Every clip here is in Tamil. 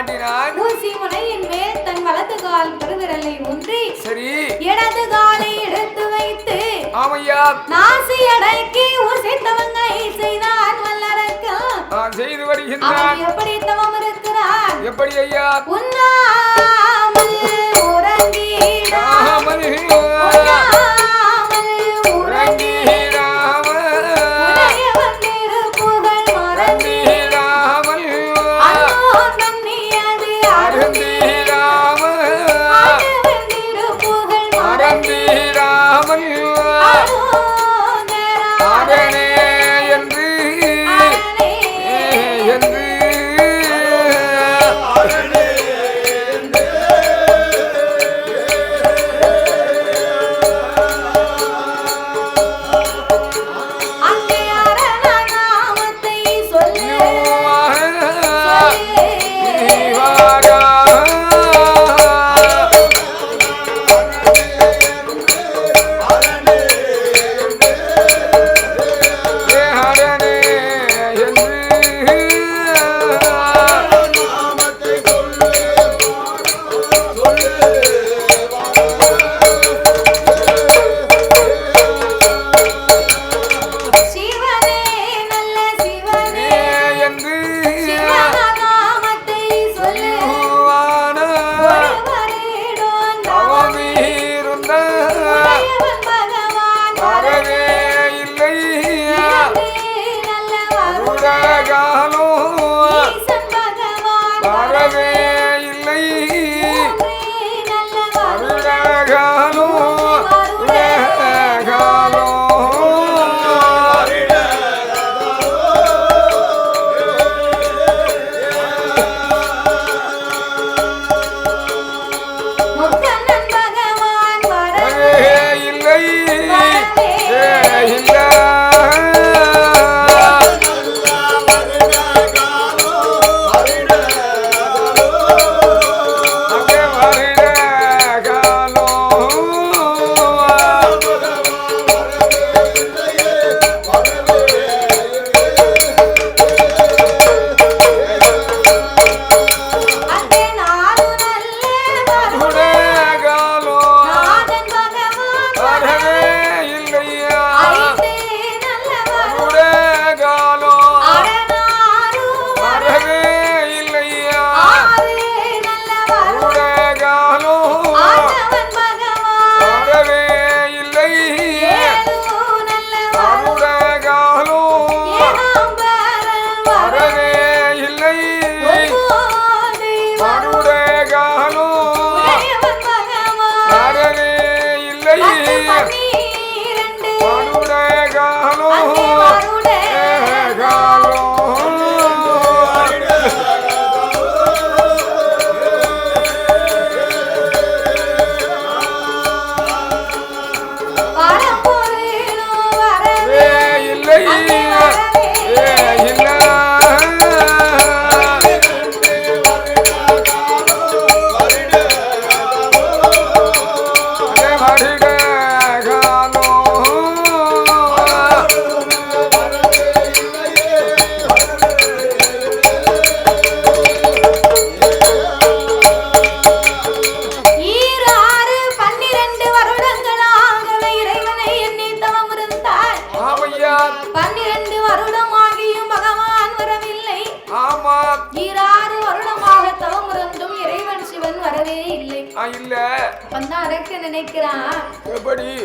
ஆட்டினான். ஊசி முனையின் மேல் தன் வலது கால் பெருவிரலை ஊன்றி சரி இடது காலை எடுத்து வைத்து ஆமையா நாசி அடக்கி ஊசி தவங்களை செய்தான் வல்லரக்கன் செய்து வருகின்றான். எப்படி தவம் இருக்கிறான்? எப்படி ஐயா? உண்ணாமல் உறங்கிடாமல்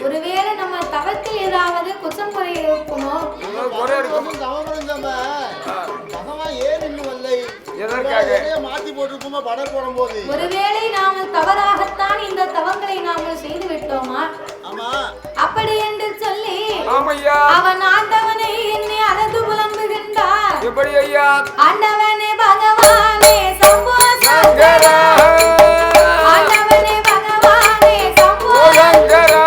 ஒருவேளை நம்ம தவத்தில் ஏதாவது குற்றம் குறை இருக்குமோ? ஒருவேளை நாம தவறாகத்தான் இந்த தவங்களை நாம செய்து விட்டோமா? அப்படி என்று சொல்லி அவன் ஆண்டவனை என்னை அறந்து புலம்புகின்றார். ஆண்டவனே பகவானே சம்போ சங்கரா, ஆண்டவனே பகவானே சம்போ சங்கரா,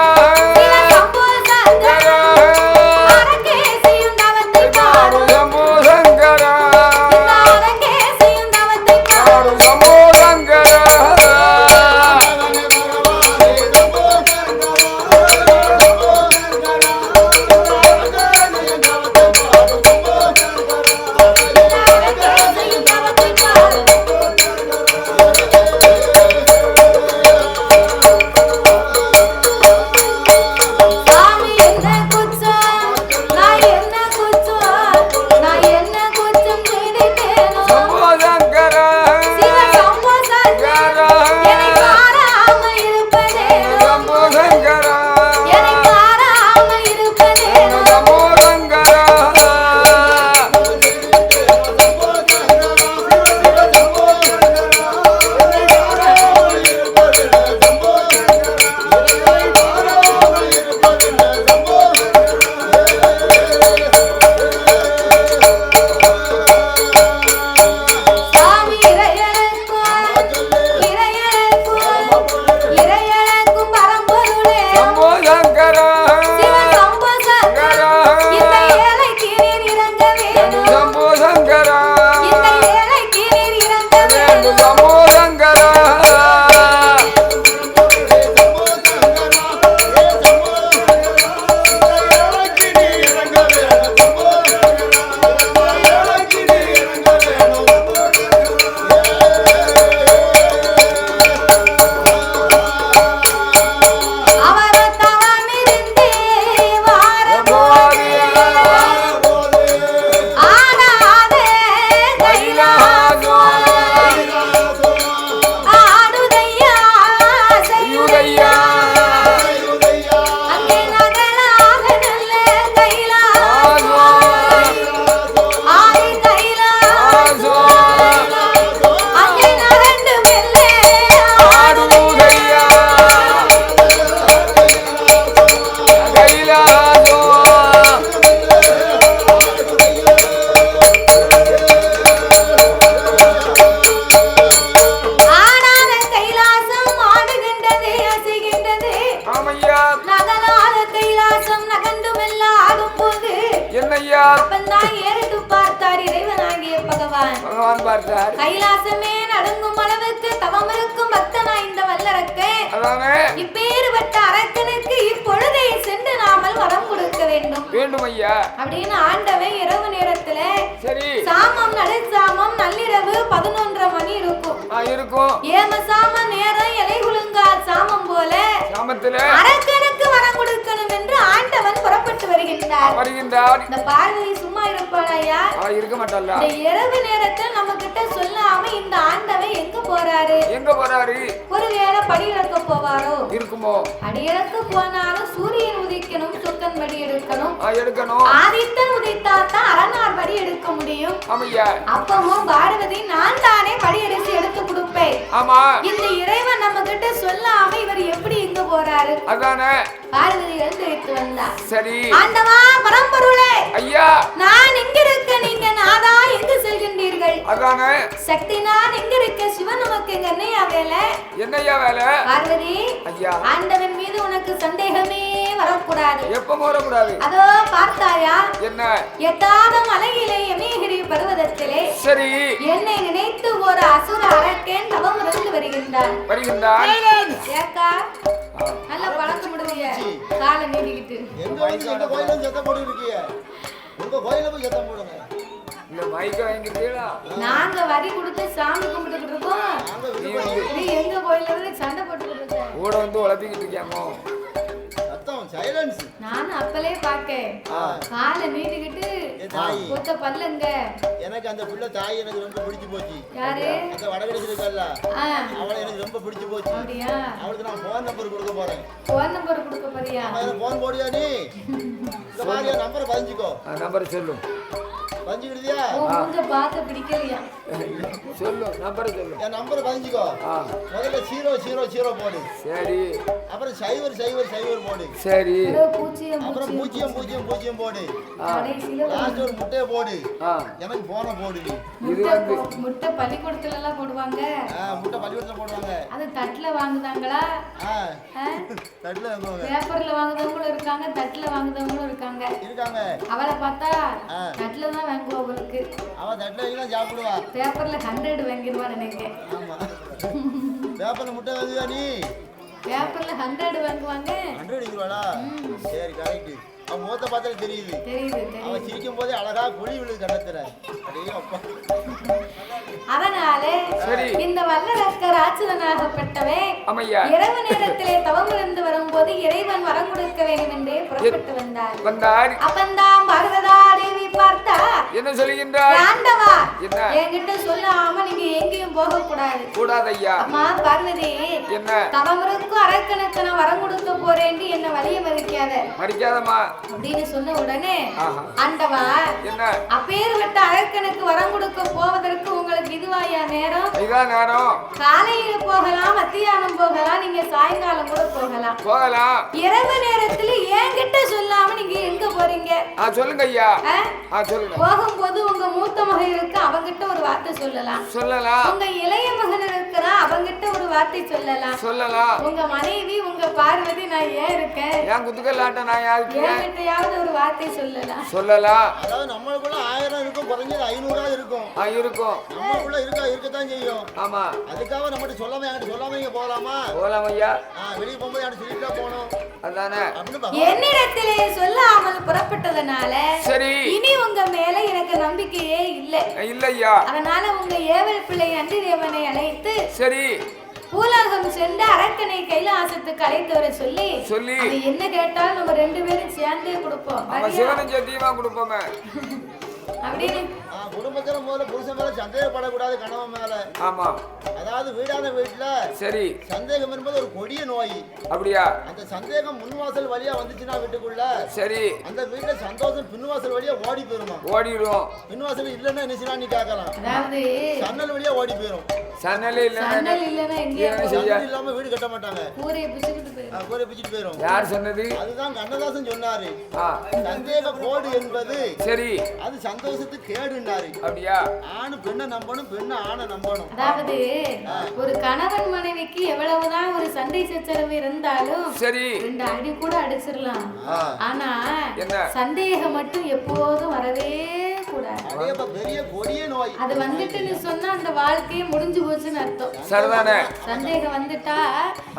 தான் ஏறிட்டு பார்த்தார் இறைவனாகிய பகவான். பகவான் பார்த்தார். கைலாசமே நடுங்கும் அளவுக்கு தவம் இருக்கும் பக்தனா இந்த வல்லரக்கே. அதானே இப்பேறுபட்ட அரக்கனுக்கு இப்பொழுதே சென்று நாமல் வரம் கொடுக்க வேண்டும் வேண்டும் ஐயா அப்படின்னு ஆண்டவன் இரவு நேரத்துல சரி சாமம் நடுசாமம் நள்ளிரவு 11:30 மணி இருக்கும். இருக்கும் ஏமசாம நேரம் இலை குலுங்கா சாமம் போல சாமத்துல அரக்கனுக்கு வரம் கொடுக்கணும் என்று ஆண்டவன் புறப்பட்டு வருகின்றார். இந்த பார்வதி சும்மா இருப்பாளையா? இருக்க மாட்டாளா? இந்த இரவு நேரத்தில் நம்ம கிட்ட சொல்லாம இந்த ஆண்டவன் எங்க போறாரு? ஒருவேளை படியிறக்க போவாரோ? இருக்குமோ? படியிறக்க போனாலும் சூரியன் உதிக்கணும், சுக்கன் படி எடுக்கணும். ஆதித்தன் உதித்தாத்தான் அரணார் படி எடுக்க முடியும். அப்பவும் பார்வதி நான் தானே படி அரிசி எடுத்து கொடுப்பேன். இந்த இறைவன் நம்ம கிட்ட சொல்லாம இவர் எப்படி இங்க போறாரு? பார்வதி எழுந்திருத்து வந்தா. சரி ஆண்டவா பரம்பொருளே ஐயா, நான் இங்க இருக்க, நீங்க நாதா எங்கு செல்கின்றீர்கள்? அதானே சக்தி நான் இங்க இருக்க, சிவன் நமக்கு என்னையா வேலை? என்னையா வேலை? பார்வதி ஐயா, ஆண்டவன் மீது உனக்கு சந்தேகமே வரக்கூடாது. எப்ப வரக்கூடாது? அதோ பார்த்தாயா? என்ன? எட்டாத மலையிலே யமகிரி பர்வதத்திலே சரி என்னை நினைத்து ஒரு அசுர அரக்கன் தவம் இருந்து வருகின்றான். ஏக்கா நல்ல பழக்கம் முடிய காலை நீட்டிக்கிட்டு எங்க கோயிலும் சத்தம் போட்டு இருக்கீங்க. உங்க கோயில போய் சத்தம் போடுங்க. இந்த மைக்க வாங்கிட்டீங்களா? நாங்க வரி கொடுத்து சாமி கும்பிட்டுக்கிட்டு இருக்கோம். நீ எங்க கோயில்ல வந்து சண்டை போட்டுக்கிட்டு இருக்க? கூட வந்து உழப்பிக்கிட்டு இருக்கியாமோ? சத்தம் சைலன்ஸ். நான் அப்பலே பாக்கேன். காலை நீட்டிக்கிட்டு கொத்த பல்லங்க. எனக்கு அந்த புள்ள தாய் எனக்கு ரொம்ப பிடிச்சு போச்சு. யாரு? அந்த வடகடிச்சு இருக்கல்ல, அவளை எனக்கு ரொம்ப பிடிச்சு போச்சு. அப்படியா? அவளுக்கு நான் போன் நம்பர் கொடுக்க போறேன். போன் நம்பர் கொடுக்க போறியா? போன் போடியா நீ? இந்த மாதிரி நம்பரை பதிஞ்சுக்கோ. நம்பர் சொல்லு. பதிஞ்சுக்கிட்டியா? உங்க பாத்து பிடிக்கலையா? சொல்லு, நம்பர் சொல்லு. என் நம்பரை பதிஞ்சுக்கோ. முதல்ல 000 போடு. சரி. அப்புறம் 000 போடு. சரி. அப்புறம் 000 போடு. லாஸ்ட் ஒரு முட்டையை போடு. எனக்கு போன போடு. இது வந்து முட்டை பள்ளிக்கூடத்துல எல்லாம் போடுவாங்க. முட்டை பள்ளிக்கூடத்துல போடுவாங்க. அது தட்டுல வாங்குதாங்களா? தட்டுல வாங்குவாங்க. பேப்பர்ல வாங்குறவங்களும் இருக்காங்க, தட்டுல வாங்குறவங்களும் இருக்காங்க. அவளை பார்த்தா தட்டுல தான் வாங்குவா. அவளுக்கு அவ தட்டுல வாங்கி சாப்பிடுவா. பேப்பர்ல 100 வாங்கிடுவா நினைக்கிறேன். ஆமா, பேப்பர்ல முட்டை வாங்குவா நீ? பேப்பர்ல 100 வாங்குவாங்க. 100 வாங்கிடுவாளா? சரி, கரெக்ட். அவன் முகத்தை பார்த்தாலே தெரியுது. அவன் சிரிக்கும் போதே அழகா குழி விழுது கண்டத்துல. அதனால இந்த வல்லரக்க ராட்சதனாகப்பட்டவன் இரவு நேரத்திலே தவம் இருந்து வரும்போது இறைவன் வரம் கொடுக்க வேண்டும் என்றே புறப்பட்டு வந்தார். அப்பந்தான் பர்வதா தேவி பார்த்தா என்ன சொல்லுகின்றார்? ஆண்டவா, என்கிட்ட சொல்லாம நீங்க எங்கேயும் போக கூடாது. ஐயா. அம்மா பார்வதி, என்ன தவம் இருக்கும் அரக்கனுக்கு நான் வரம் கொடுக்க போறேன், என்ன வழிய மறிக்காதம்மா அப்படின்னு சொன்ன உடனே ஆண்டவா, அப்பேற்பட்ட அரக்கனுக்கு வரம் கொடுக்க போவதற்கு உங்களுக்கு இதுவாயா நேரம்? காலையில் போகலாம், மத்தியானம் போகலாம், நீங்க சாயங்காலம் கூட போகலாம். இரவு நேரத்துல என்கிட்ட சொல்லாம நீங்க எங்க போறீங்க? சொல்லுங்க ஐயா. போகும்போது உங்க மூத்த மகன் இருக்கு, அவங்கிட்ட ஒரு வார்த்தை சொல்லலாம். உங்க இளைய மகன் இருக்கிறா, அவங்கிட்ட ஒரு வார்த்தை சொல்லலாம். உங்க மனைவி உங்க பார்வதி நான் ஏன் இருக்கேன், என்கிட்டயாவது ஒரு வார்த்தை சொல்லலாம். அதாவது நம்மளுக்குள்ள 1000 இருக்கும், குறைஞ்சது 500 இருக்கும். நம்மளுக்குள்ள இருக்கத்தான் செய்யும். ஆமா, அதுக்காக நம்மகிட்ட சொல்லாம என்கிட்ட சொல்லாம இங்க போகலாமா? ஐயா. வெளியே போகும்போது என்கிட்ட சொல்லிட்டா போகணும். அதானே என்னிடத்திலே சொல்லாமல் புறப்பட்டதனால சரி, இனி உங்க மேல எனக்கு நம்பிக்கையே இல்லையா. அதனால உங்க ஏவல் பிள்ளை அன்றி தேவனை அழைத்து சரி பூலோகம் சென்று அரக்கனை கைலாசத்துக்கு அழைத்து வர சொல்லி அது என்ன கேட்டாலும் நம்ம 2 பேரும் சேர்ந்தே கொடுப்போம். அப்படின்னு குடும்பத்துல முதல்ல புருஷன் மேல சந்தேகப்படக்கூடாது, கணவன் மேல. ஆமா, அதாவது வீடான வீட்டுல சரி சந்தேகம் என்பது ஒரு கொடிய நோய். அப்படியா? அந்த சந்தேகம் முன்வாசல் வழியா வந்துச்சுன்னா வீட்டுக்குள்ள சரி, அந்த வீட்டுல சந்தோஷம் பின்வாசல் வழியா ஓடிடும். பின்வாசல் இல்லன்னா என்ன செய்யலாம் நீ கேட்கலாம். அதாவது சன்னல் வழியா ஓடி போயிடும். சன்னல் இல்லாம வீடு கட்ட மாட்டாங்க, கூரையை பிச்சுட்டு போயிடும். யார் சொன்னது? அதுதான் கண்ணதாசன் சொன்னாரு. சந்தேக கோடு என்பது சரி, அது சந்தோஷத்துக்கு கேடுன்னாரு. அப்படியா? ஆணு பெண்ணை நம்பணும், பெண்ணை ஆணை நம்பணும். அதாவது ஒரு கணவன் மனைவிக்கு எவ்வளவுதான் ஒரு சண்டை சச்சரவு இருந்தாலும் சரி 2 அடி கூட அடிச்சிடலாம். ஆனா என்ன சந்தேகம் மட்டும் எப்போதும் வரவே கூடாது. பெரிய கொடிய நோய் அது வந்துட்டுன்னு சொன்னா அந்த வாழ்க்கையே முடிஞ்சு போச்சுன்னு அர்த்தம். சரிதானே? சந்தேகம் வந்துட்டா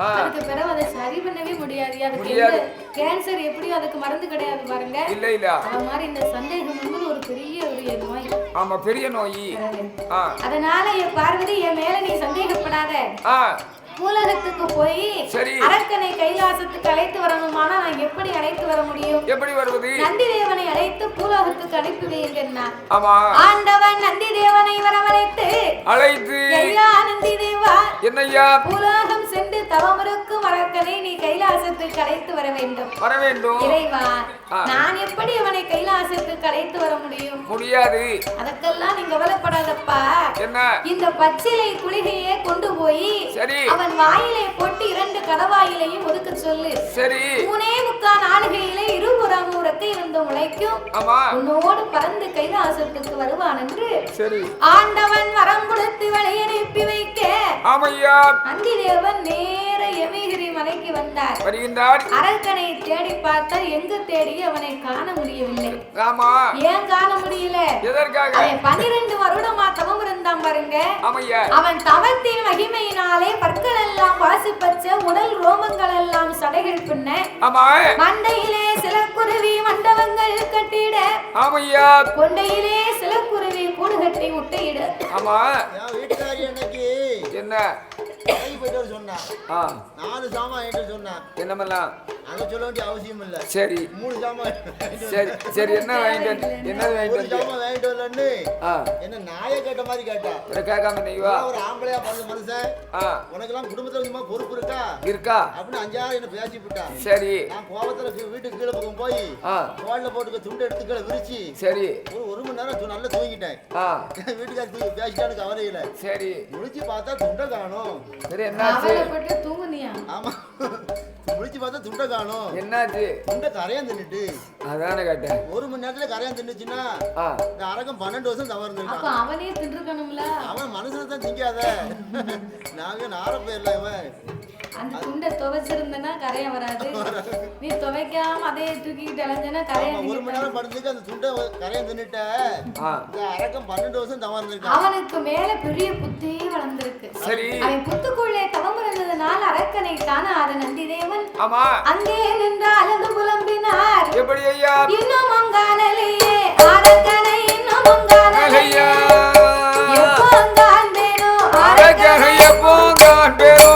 அதுக்கு பிறகு அதை சரி பண்ணவே முடியாது. அதுக்கு கேன்சர் எப்படி அதுக்கு மருந்து கிடையாது பாருங்க. இல்ல இல்ல அது மாதிரி இந்த சந்தேகம் வந்து ஒரு பெரிய நோய். ஆமா பெரிய நோய். அதனால என் பார்வதி என் மேல நீ சந்தேகப்படாத. பூலகத்துக்கு போய் அரக்கனை கைலாசத்துக்கு அழைத்து வரணுமானா நான் எப்படி அழைத்து வர முடியும்? எப்படி வருவது? நந்தி தேவனை அழைத்து பூலகத்துக்கு அனுப்பி வைங்கன்னா ஆமா ஆண்டவன் நந்தி தேவனை வரவழைத்து அழைத்து ஐயா நந்தி தேவா என்னையா பூலகம் சென்று தவமிருக்கும் அரக்கனை நீ கைலாசத்துக்கு அழைத்து வர வேண்டும். இறைவா நான் எப்படி அவனை கைலாசத்துக்கு அழைத்து வர முடியும்? முடியாது. அதற்கெல்லாம் நீங்க கவலைப்படாதப்பா. என்ன இந்த பச்சிலை குளிகையை கொண்டு போய் அவன் வாயிலை போட்டு 2 கடவாயிலையும் ஒதுக்க சொல்லு. சரி 3.25 நாளிகையிலே இருபுறம் உறக்கை வந்து முளைக்கும். உன்னோடு பறந்து கைலாசத்துக்கு வருவான் என்று ஆண்டவன் வரம் கொடுத்து வழியை அனுப்பி வைக்க நந்தி தேவன் நேர யமகிரி மலைக்கு வந்தார். அரக்கனை தேடி பார்த்தார். எங்கு தேடி அவனை காண முடியவில்லை. ஏன் காண முடியல? அவன் 12 வருடமா தவம் இருந்தான் பாருங்க. அவன் தவத்தின் மகிமையினாலே பற்கள் எல்லாம் வாசி பச்சை, உடல் ரோமங்கள் எல்லாம் சடைகள் பின்ன, மண்டையிலே சில குருவி மண்டபங்கள் கட்டிட, கொண்டையிலே சில குருவி கூடு கட்டி முட்டையிட. என்ன சொன்னா 4 சாமான் என்று சொன்னா என்னமெல்லாம் அத சொல்ல வேண்டிய அவசியம் இல்ல. சரி 3 சாமான் சரி என்ன வாங்கிட்டு சாமான் வாங்கிட்டு வரலன்னு என்ன நாய கேட்ட மாதிரி கேட்டா கேட்காம நீவா ஒரு ஆம்பளையா பண்ண மனுஷன் உனக்கு எல்லாம் குடும்பத்துல கொஞ்சமா பொறுப்பு இருக்கா அப்படின்னு 5-6 என்ன பேசி விட்டா. சரி நான் கோவத்துல வீட்டுக்கு கீழே பக்கம் போய் தோல்ல போட்டுக்க துண்டு எடுத்து கீழே விரிச்சு சரி ஒரு மணி நேரம் நல்லா தூங்கிட்டேன். வீட்டுக்காரி பேசிட்டான்னு கவலையில சரி முடிச்சு பார்த்தா துண்டை காணும். சரி என்னாச்சு? தூங்குனியா? ஆமா முடிச்சு பார்த்தா துண்டை காணும். என்னாச்சு? துண்டை கரையான் தின்னுட்டு. அதானே கேட்டேன். 1 மணி நேரத்துல கரையான் தின்னுச்சுன்னா இந்த அரகம் 12 வருஷம் தவறுந்துருக்கான். அப்ப அவனே தின்றுக்கணும்ல. அவன் மனுஷனை தான் திங்காத. நாங்க நார போயிடல இவன். அந்த துண்டை துவைச்சிருந்தனா கரையான் வராது. நீ துவைக்காம அதே தூக்கிட்டு அலைஞ்சனா கரையான். 1 மணி நேரம் படுத்துக்கு அந்த துண்டை கரையான் தின்னுட்ட. இந்த அரகம் 12 வருஷம் தவறுந்துருக்கான். அவனுக்கு மேல பெரிய புத்தி வளர்ந்திருக்கு. சரி அவன் புத்துக்குள்ளே தவம் இருந்ததனால அரக்கனை காணாத நந்தி தேவன் அங்கே நின்று அழுது புலம்பினார். எப்படி ஐயா? இன்னும் அங்கானலையே அரக்கனை இன்னும் அங்கானலையே எப்போ அங்கான்பேனோ அரக்கனை எப்போ அங்கான்பேனோ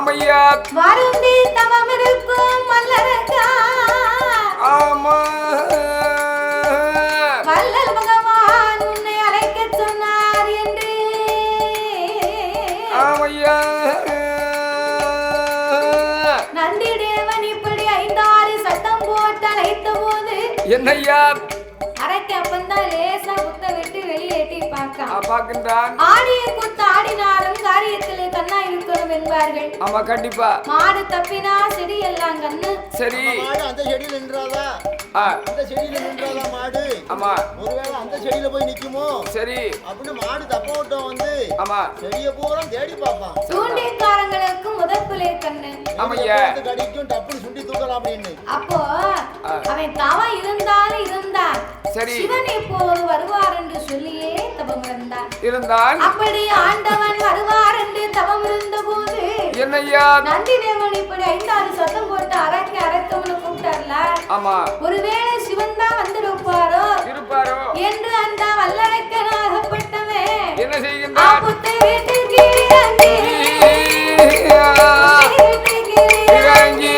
ஆமையா வருந்தி தவம் இருக்கும் மல்லரக்கா ஆமா வள்ளல் பகவான் உன்னை அழைக்க சொன்னார் என்று ஆமையா நந்தி தேவன் இப்படி 5-6 சத்தம் போட்டு அழைத்த போது என்னையா அரைக்க அப்பந்தான் லேசா குத்த விட்டு வெளியேற்றி பார்க்க பார்க்கின்றான். ஆடிய குத்த ஆடினாலும் காரியத்திலே கண்ணா இருக்கணும் என்பார்கள். ஆமா கண்டிப்பா. மாடு தப்பினா செடி எல்லாம் கண்ணு. சரி மாடு அந்த செடியில நின்றாதா? அந்த செடியில நின்றாதா மாடு? ஆமா. ஒருவேளை அந்த செடியில போய் நிக்குமோ? சரி. அப்படி மாடு தப்போட்டம் வந்து ஆமா செடியை பூரா தேடி பார்ப்பான். தூண்டிக்காரங்களுக்கு முதற்குலே கண்ணு. ஆமையா கடிக்கும் டப்புனு சுண்டி தூக்கலாம் அப்படின்னு. அப்போ அவன் தவம் இருந்தாலும் இருந்தான். சரி. சிவன் எப்போது வருவார் என்று சொல்லியே தவம் இருந்தான். அப்படி ஆண்டவன் வருவார் என்று தவம் இருந்த போது என்னையா நந்தி தேவன் இப்படி 5-6 சத்தம் போட்டு அரக்கவனு கூப்பிட்டார்ல. ஆமா. ஒருவேளை சிவன் தான் வந்திருப்பாரோ என்று அந்த வல்லரக்கனாகப்பட்டவன் என்ன செய்கின்றான்? புத்தை வீட்டுக்கு இறங்கி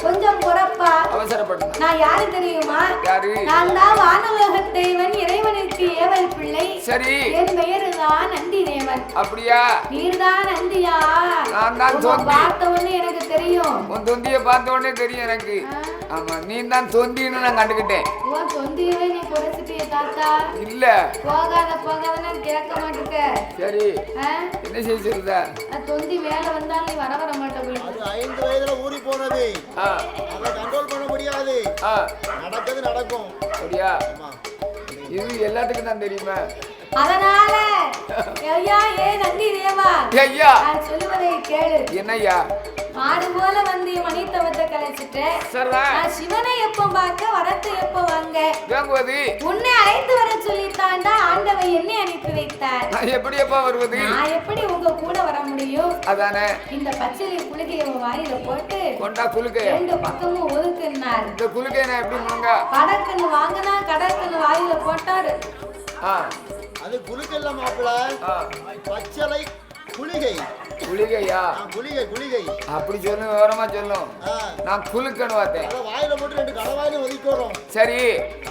கொஞ்சம் பொறப்பா அவசரப்படு. நான் யாரு தெரியுமா? யாரு? நான் தான் வானுலகத் தேவன் இறைவனுக்கு ஏவல் பிள்ளை. சரி. என் பெயர் தான் நந்தி தேவன். அப்படியா? நீர்தான் நந்தியா? நான் தான் தொந்தி. பார்த்த உடனே எனக்கு தெரியும். உன் தொந்தியை பார்த்த உடனே தெரியும் எனக்கு. ஆமா நீ தான் தொந்தின்னு நான் கண்டுக்கிட்டேன். உன் தொந்தியவே நீ குறைச்சிட்டிய தாத்தா. இல்ல போகாதன்னு கேட்க மாட்டேங்க. சரி என்ன செய்ய சொல்லுத? தொந்தி மேல வந்தாலும் நீ வர மாட்டேன். அது 5 வயதுல ஊறி போனது. அதை கண்ட்ரோல் பண்ண முடியாது. நடக்குது நடக்கும். சரியா? இது எல்லாத்துக்கும் தான் தெரியுமா? அதனால ஐயா ஏ நந்தி தேவா ஐயா நான் சொல்லுவதை கேளு. என்னய்யா? மாடு போல வந்து மணித்தவத்தை கலைச்சிட்டு நான் சிவனை எப்ப பார்க்க வரத்தை எப்ப வாங்க உன்னை அழைத்து வர சொல்லித்தாண்டா ஆண்டவன் என்னை அனுப்பி வைத்தார். நான் எப்படி எப்ப வருவது? நான் எப்படி உங்க கூட வர முடியும்? அதானே இந்த பச்சளை குலுக்கைய வாயில போட்டு கொண்டா குலுக்கை 2 பக்கமும் ஒதுக்குனார். இந்த குலுக்கைய நான் எப்படி முங்க கடக்கன்னு வாங்கினா கடக்கன்னு வாயில போட்டாரு. அது குலுக்கல்ல மாப்பிள பச்சளை குளிகை. குளிகையா? குளிகை குளிகை அப்படி சொல்லு விவரமா சொல்லும். நான் குலுக்கன்னு பார்த்தேன். வாயில போட்டு 2 கடவாயில ஒதுக்கிறோம். சரி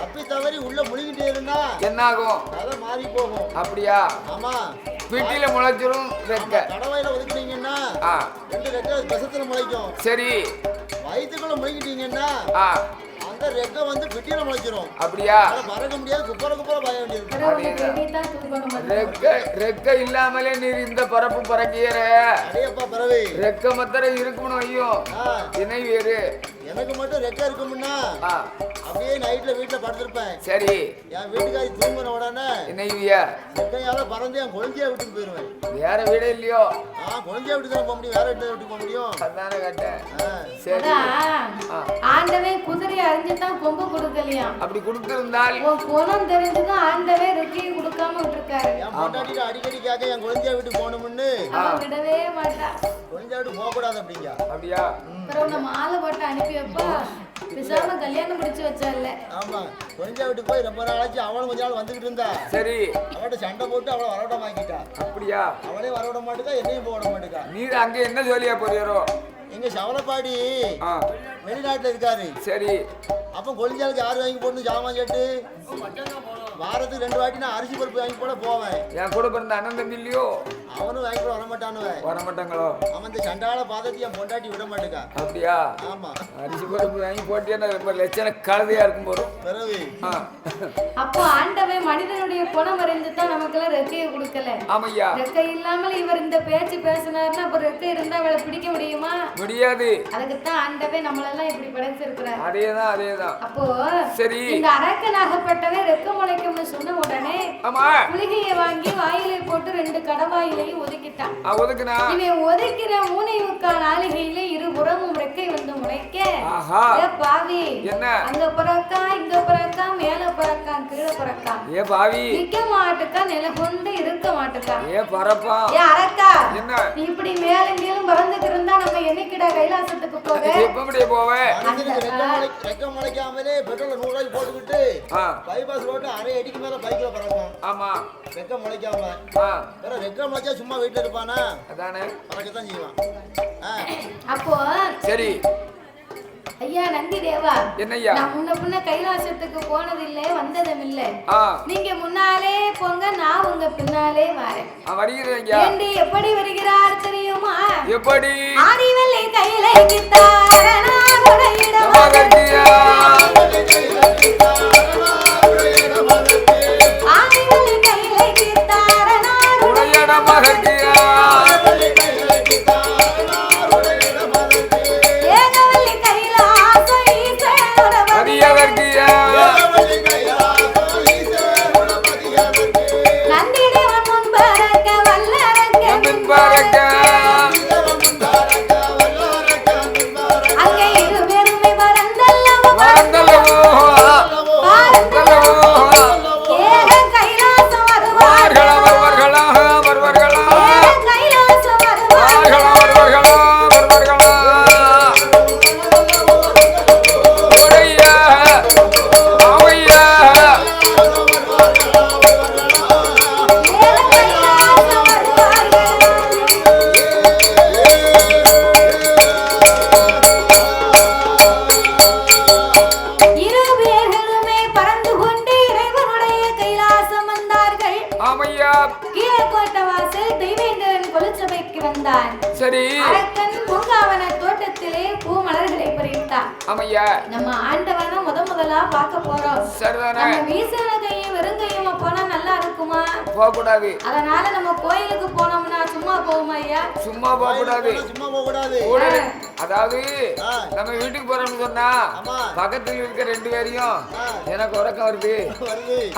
அப்படி தவறி உள்ள முழுகிட்டே இருந்தா என்ன ஆகும்? அத மாறி போகும். அப்படியா? ஆமா வீட்டில முளைச்சிரும் ரெக்க. கடவாயில ஒதுக்கிட்டீங்கன்னா 2 ரெக்க பசத்துல முளைக்கும். சரி வயித்துக்குள்ள முழுகிட்டீங்கன்னா அந்த ரெக்க வந்து பிட்டில முளைச்சிரும். அப்படியா? பறக்க முடியாது. குப்பர பாய வேண்டியது. ரெக்க இல்லாமலே நீ இந்த பரப்பு பறக்கிற. அடேப்பா பறவை ரெக்க மத்தர இருக்கும்னு ஐயோ இணை வேறு. எனக்கு மட்டும் ரெக்க இருக்கும்னா அப்படியே நைட்ல வீட்டுல படுத்திருப்பேன். சரி என் வீட்டுக்காரி தூங்குன உடனே என்னையா ரெக்கையால பறந்து என் குழந்தைய விட்டுட்டு போயிருவேன். வேற வீடே இல்லையோ? குழந்தைய விட்டு தான் போக முடியும். வேற வீட்டுல விட்டு போக முடியும். அதானே கேட்டேன். சரி ஆண்டவன் குதிரை அறிஞ்சுதான் கொம்பு கொடுக்கலையா? அப்படி கொடுத்திருந்தால் உன் குணம் தெரிஞ்சுதான் ஆண்டவே ரெக்கையை கொடுக்க கொடுக்காம விட்டுருக்காரு. என் பொண்டாட்டிட்டு அடிக்கடி கேட்க என் குழந்தைய விட்டு போகணும்னு விடவே மாட்டா. குழந்தைய விட்டு போக கூடாது அப்படிங்க. அப்படியா? அப்புறம் நம்ம மாலை போட்டு அனுப்பி வைப்பா. பேசாம கல்யாணம் முடிச்சு வச்சால. ஆமா, குழந்தைய விட்டு போய் ரொம்ப நாளாச்சு. அவளும் கொஞ்ச நாள் வந்துகிட்டு இருந்தா. சரி. அவட்ட சண்டை போட்டு அவளை வரவிட மாக்கிட்டா. அப்படியா? அவளே வரவிட மாட்டேக்கா, என்னையும் போக விட மாட்டேக்கா. நீ அங்க என்ன சொல்லியா போறியோ? எங்க சவலப்பாடி வெளிநாட்டுல இருக்காரு. சரி. அப்ப கொள்ளியாளுக்கு யாரு வாங்கி போட்டு ஜாமான் கேட்டு வாரத்துக்கு 2 வாட்டி நான் அரிசி பருப்பு வாங்கி போட போவேன். என் கூட பிறந்த அண்ணன் தம்பி இல்லையோ? அவனும் வாங்கி போட வரமாட்டானுவன். வரமாட்டாங்களோ? அவன் இந்த சண்டால பாதத்தை என் பொண்டாட்டி விட மாட்டேக்கா. அப்படியா? ஆமா. அரிசி பருப்பு வாங்கி போட்டியா ரொம்ப லட்சண கழுதையா இருக்கும் போதும் பிறகு. அப்போ ஆண்டவன் மனிதனுடைய குணம் அறிந்து தான் நமக்கெல்லாம் ரெக்கையை கொடுக்கல. ஆமையா. ரெக்கை இல்லாமல் இவர் இந்த பேச்சு பேசினாருன்னா அப்ப ரெக்கை இருந்தா அவளை பிடிக்க முடியுமா? முடியாது. அதுக்குத்தான் ஆண்டவன் நம்மளெல்லாம் இப்படி படைச்சிருக்கிறார். அதேதான் அதேதான். அப்போ சரி, இந்த அரக்கனாகப்பட்டவன் ரெக்க முளைக்கும்னு சொன்ன உடனே குளிகையை வாங்கி வாயிலை போட்டு 2 கடவாயிலையும் ஒதுக்கிட்டான். இவன் ஒதுக்கிற 3/4 நாளிகையில இருபுறமும் ரெக்கை வந்து முளைக்க பாவி அங்க பிறக்கா இங்க பிறக்கா மேல பிறக்கா கீழே பிறக்கா ஏ பாவி நிக்க மாட்டுக்கா நில கொண்டு இருக்க மாட்டுக்கா ஏ பரப்பா ஏ அரக்கா நீ இப்படி மேலும் கீழும் பறந்துட்டு இருந்தா நம்ம என்னைக்கிடா கைலாசத்துக்கு போக எப்படி போவே? ரெக்க முளைக்காமலே பெட்ரோல் 100 ரூபாய்க்கு போட்டுக்கிட்டு பைபாஸ் ரோட்டு அரை அடிக்கு மேல பைக்ல பறக்கும். ஆமா, ரெக்க முளைக்காம வேற ரெக்க முளைச்சா சும்மா வீட்டுல இருப்பானா? அதானே, பறக்கத்தான் செய்வான். அப்போ சரி ஐயா நந்தி தேவா, என்னய்யா? நான் முன்ன கைலாசத்துக்கு போனதில்லை, வந்ததும் இல்லை. நீங்க முன்னாலே போங்க, நான் உங்க பின்னாலே வரேன். வருகிறேன். எப்படி வருகிறார் தெரியுமா? எப்படி? ஆதிவள்ளி கையில கிட்டாரனாருடைய இடமாகட்டியா. ஆதிவள்ளி கையில கிட்டாரனாருடைய இடமாகட்டியா. சரி, அரக்கன் பூங்காவன தோட்டத்திலே பூ மலர்களை பறித்தான். ஆமையா, நம்ம ஆண்டவனை முதலா பார்க்க போறோம். சரிதானே? நம்ம வீசன கையும் வெறுங்கையுமா போனா நல்லா இருக்குமா? போக கூடாது. அதனால நம்ம கோயிலுக்கு போனோம்னா சும்மா போவோமா ஐயா? சும்மா போக கூடாது. சும்மா போக கூடாது. அதாவது நம்ம வீட்டுக்கு போறோம்னு சொன்னா பக்கத்துல இருக்க 2 பேரையும் எனக்கு உறக்கம் வருது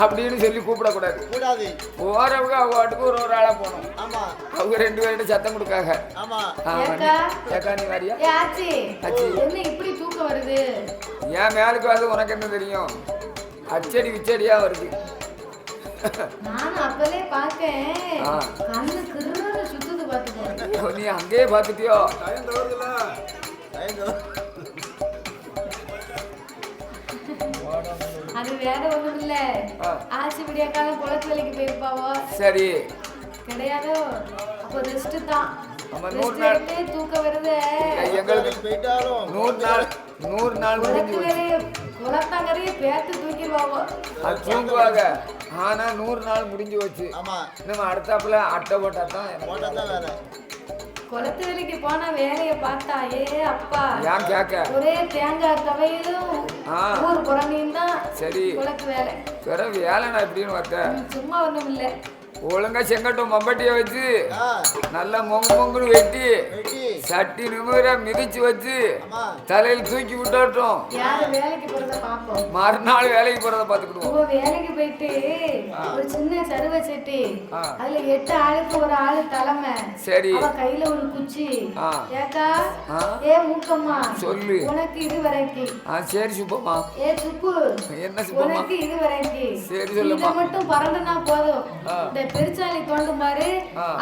அப்படின்னு சொல்லி கூப்பிட கூடாது. கூடாது. போறவங்க அவங்க வாட்டுக்கு ஒரு ஆளா போகணும். ஆமா, அவங்க 2 பேர்கிட்ட சத்தம் கொடுக்காக. ஆமா, ஏக்கா நீ வரியா? ஆச்சி என்ன இப்படி தூக்கம் வருது? ஏன் மேலுக்கு வந்து உனக்கு என்ன தெரியும்? அச்சடி விச்சடியா வருது. நான் அப்பவே பாக்கேன், கண்ணு கிருன்னு சுத்துது பாத்துக்கோ. நீ அங்கேயே பாத்துட்டியோ? அது வேற ஒண்ணும் இல்ல, ஆச்சி விடியாக்கால குளத்து வேலைக்கு போயிருப்பாவோ. சரி, கிடையாதோ? அப்போ ரெஸ்ட் தான். தூக்கம் வருது எங்களுக்கு. போயிட்டாலும் 100 நாள் குளத்தாங்கரைய பேத்து தூக்கிடுவாவோ. அது தூங்குவாங்க. ஆனா 100 நாள் முடிஞ்சு வச்சு. ஆமா, நம்ம அடுத்தாப்புல அட்டை போட்டா தான் வேலை. குளத்து வேலைக்கு போனா வேலைய பார்த்தா ஏ அப்பா ஏன் கேக்க ஒரே தேங்காய் தவையிலும் ஊர் புறமையும் தான். சரி, குளத்து வேலை வேற வேலை. நான் எப்படின்னு பார்த்தேன், சும்மா ஒண்ணும் இல்லை. ஒழுங்கா செங்கட்டும் மம்பட்டிய வச்சு நல்லா மொங்குன்னு வெட்டி சட்டி நிமிர மிதிச்சு வச்சு தலையில தூக்கி விட்டோம். மறுநாள் வேலைக்கு போறத பாத்துக்கிடுவோம். வேலைக்கு போயிட்டு ஒரு சின்ன சருவ செட்டி, அதுல 8 ஆளுக்கு ஒரு ஆளு தலைமை. சரி, கையில ஒரு குச்சி. ஏக்கா ஏ மூக்கம்மா சொல்லு, உனக்கு இது வரைக்கும். சரி சுப்பம்மா. ஏ சுப்பு என்ன சுப்பம்மா, உனக்கு இது வரைக்கும். சரி சொல்லுமா, மட்டும் பறந்துனா போதும். இந்த பெருச்சாலி தோண்டும் பாரு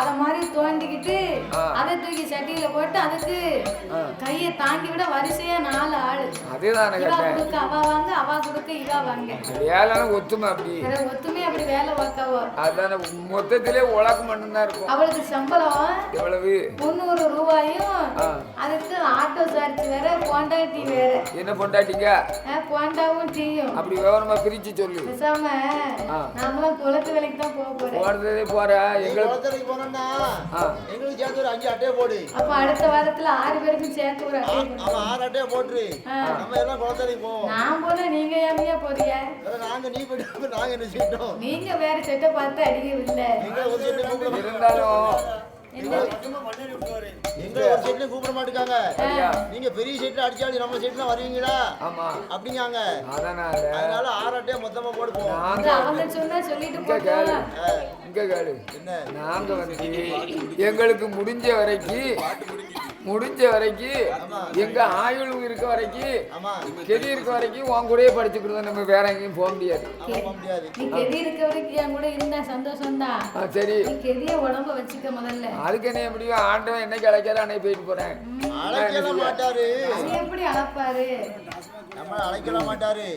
அத மாதிரி தோண்டிக்கிட்டு அதை தூக்கி சட்டியில போட்டு அதுக்கு கையை தாண்டி விட வரிசையா 4 ஆளு. அதேதான் இவா கொடுக்க அவ வாங்க, அவ கொடுக்க இவா வாங்க. வேலை ஒத்துமை அப்படி ஒத்துமே அப்படி வேலை பார்க்கவோ. அதான மொத்தத்திலே உலகம் மட்டும்தான் இருக்கும். அவளுக்கு சம்பளம் எவ்வளவு? 300 ரூபாயும். அதுக்கு ஆட்டோ சார்ஜ் வேற, பொண்டாட்டி வேற. என்ன பொண்டாட்டிங்க? பொண்டாவும் டீயும். அப்படி விவரமா பிரிச்சு சொல்லு. பேசாம நாமளும் குளத்து வேலைக்கு தான் போக போறேன். போறதே போற. எங்களுக்கு போனோம்னா எங்களுக்கு சேர்த்து ஒரு 5 அட்டையை போடு. அப்ப அடுத்த வாரத்துல 6 பேருக்கும் சேர்த்து ஒரு அட்டை. அவன் 6 அட்டையை போட்டுரு. நம்ம எல்லாம் குளத்தலைக்கு போவோம். நான் போனா நீங்க ஏமையா போறீங்க? நாங்க நீ போயிட்டு நாங்க என்ன செய்யணும்? நீங்க வேற செட்டை பார்த்து அடிக்கவில்லை. எங்களை ஒரு செட்டு கூப்பிட இருந்தாலும் எங்களை ஒரு செட்ல கூப்பிட மாட்டாங்க. நீங்க பெரிய செட்ல அடிச்சாலும் நம்ம செட்ல வருவீங்களா? ஆமா அப்படிங்காங்க. அதனால 6 அட்டையை மொத்தமா போடு போ. அவங்க சொன்னா சொல்லிட்டு போங்க. இங்க கேளு. என்ன? நாங்க வந்து எங்களுக்கு முடிஞ்ச வரைக்கும் எங்க ஆயுள் இருக்க வரைக்கும் கெதி இருக்க வரைக்கும் உன் கூடயே படிச்சுக்கிட்டு நம்ம வேற எங்கேயும் போக முடியாது. நீ கெதி இருக்க வரைக்கும் என் கூட இருந்தா சந்தோஷம் தான். சரி, நீ கெதிய உடம்ப வச்சுக்க முதல்ல. அதுக்கு என்ன எப்படியும் ஆண்டவன் என்னைக்கு அழைக்காத அன்னைக்கு போயிட்டு போறேன். அழைக்கல மாட்டாரு. எப்படி அழைப்பாரு? நம்ம அழைக்கல மாட்டாரு.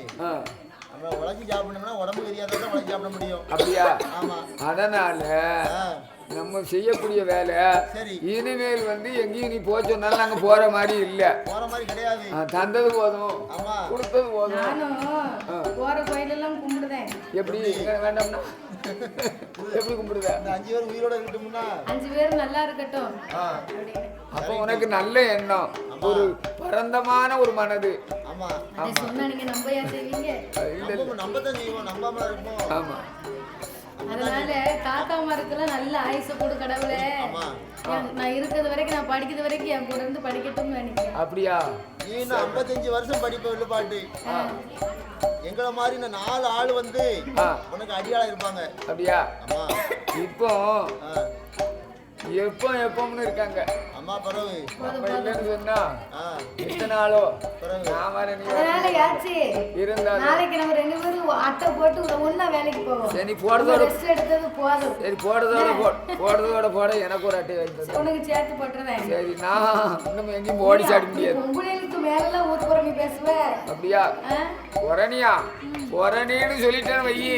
நம்ம உழைச்சி சாப்பிடணும்னா உடம்பு தெரியாதான் உழைச்சி சாப்பிட முடியும். அப்படியா? ஆமா. அதனால நம்ம செய்யக்கூடிய வேலை இனிமேல் வந்து எங்கேயும் நீ போக சொன்னாலும் நாங்க போற மாதிரி இல்ல. போற மாதிரி கிடையாது. தந்தது போதும், கொடுத்தது போதும். நானும் போற கோயிலெல்லாம் கும்பிடுதேன். எப்படி வேண்டாம்னா எப்படி கும்பிடுத? 5 பேர் உயிரோட இருக்கட்டும்னா 5 பேர் நல்லா இருக்கட்டும். அப்ப உனக்கு நல்ல எண்ணம், ஒரு பரந்தமான ஒரு மனது. ஆமா. அதை சொன்னா நீங்க நம்பையா செய்வீங்க? நம்பதான் செய்வோம், நம்பாம இருப்போம். ஆமா. அதனால காக்காமாருக்கெல்லாம் நல்ல ஆயுசு கொடு கடவுளே. நான் இருக்கிறது வரைக்கும், நான் படிக்கிறது வரைக்கும் என் கூட இருந்து படிக்கட்டும்னு நினைக்கிறேன். அப்படியா? நீ 55 வருஷம் படிப்ப இல்ல பாட்டு. எங்களை மாதிரி 4 ஆள் வந்து உனக்கு அடியாளா இருப்பாங்க. அப்படியா? ஆமா. இப்போ எப்போம்னு இருக்காங்க. அம்மா பரவு இல்லைன்னு சொன்னா எத்தனை ஆளோ நான் வரேன். அதனால யாச்சு இருந்தா நாளைக்கு நம்ம 2 பேரும் அட்டை போட்டு ஒண்ணா வேலைக்கு போவோம். சரி, போடுறதோட ரெஸ்ட் எடுத்தது போதும். சரி, போடுறதோட எனக்கு ஒரு அட்டை வாங்கி உனக்கு சேர்த்து போட்டுறேன். சரி, நான் இன்னும் எங்கேயும் ஓடி சாடி முடியாது. உங்களுக்கு மேல ஊர் புறணி பேசுவ. அப்படியா? புறணின்னு சொல்லிட்டேன் வையி,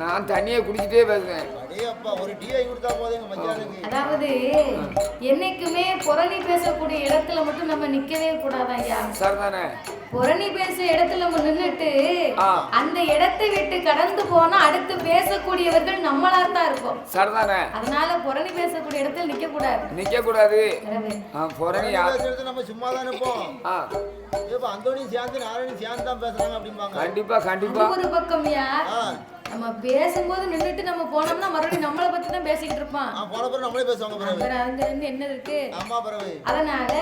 நான் தண்ணியை குடிச்சிட்டே பேசுவேன். அதாவது என்னைக்குமே புரணி பேசக்கூடிய இடத்துல மட்டும் நம்ம நிக்கவே கூடாதான் ஐயா. சரிதானே? புரணி பேச இடத்துல நம்ம நின்னுட்டு அந்த இடத்தை விட்டு கடந்து போனா அடுத்து பேசக்கூடியவர்கள் நம்மளா தான் இருக்கும். சரிதானே? அதனால புரணி பேசக்கூடிய இடத்துல நிக்க கூடாது. புரணி நம்ம சும்மா தான் இருப்போம். அந்தோனி சேர்ந்து நாராயணி சேர்ந்து தான் பேசுறாங்க அப்படிம்பாங்க. கண்டிப்பா ஒரு பக்கம்யா நம்ம பேசும்போது நின்னுட்டு நம்ம போனோம்னா மறுபடியும் நம்மளை பத்தி தான் பேசிக்கிட்டு இருப்பான். போன பிறகு நம்மளே பேசுவாங்க. அங்க என்ன இருக்கு? ஆமா பரவாயில்லை. அதனால